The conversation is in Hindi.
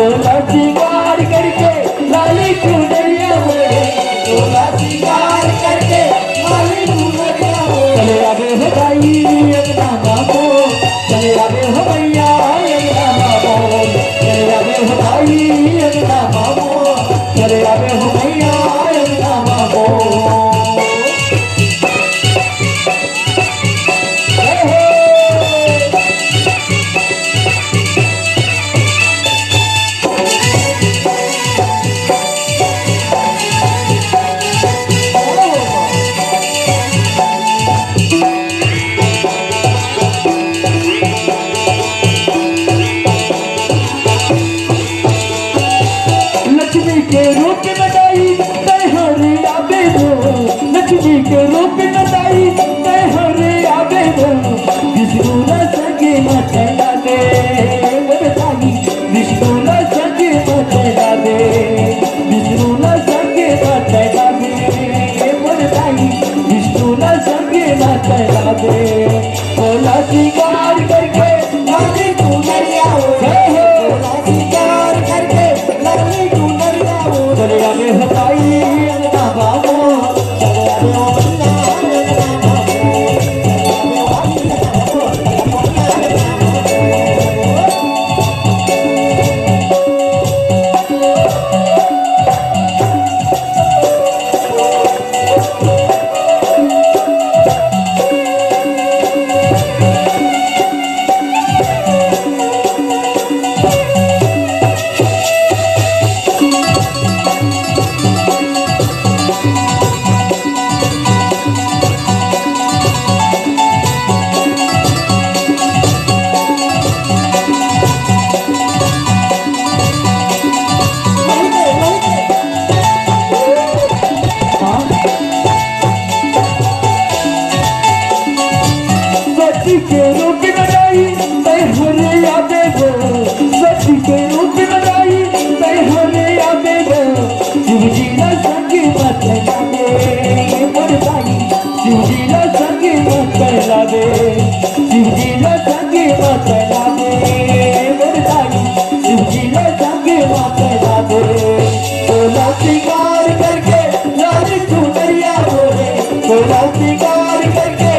बोला शिकार करके लाली चुनरिया मोरे, बोला शिकार करके लाली चुनरिया मोरे। चले आगे हो भाई अंगना मामो, चले आगे हो भैया अंगना मामो, चले आगे हो भाई अंगना मामो, चले आगे हो भैया अंगना मामो। लक्ष्मी के रूप नदाई तय हरे आबे दो, लक्ष्मी के रूप नदाई तय हरे आबे दो। विष्णु न संगे मचला दे बताई, विष्णु न संगे मचला दे, विष्णु न संगे मचला दे बताई, विष्णु न संगे मचला दे। बोला शिकार करके लाली चुनरिया मोरे, बोला शिकार करके लाली चुनरिया मोरे। चले आगे हो भाई अंगना मामो, चले आगे हो भैया अंगना मामो, चले आगे हो सती के रूप बनाई तय हरे आबे गो, सती के रूप बनाई तय हरे आबे गो। शिव जी न संगे मचला दे बताई, शिव जी न संगे मचला दे, शिव जी न संगे मचला दे बताई, शिव जी न संगे मचला दे। बोला शिकार करके लाली चुनरिया मोरे, बोला शिकार करके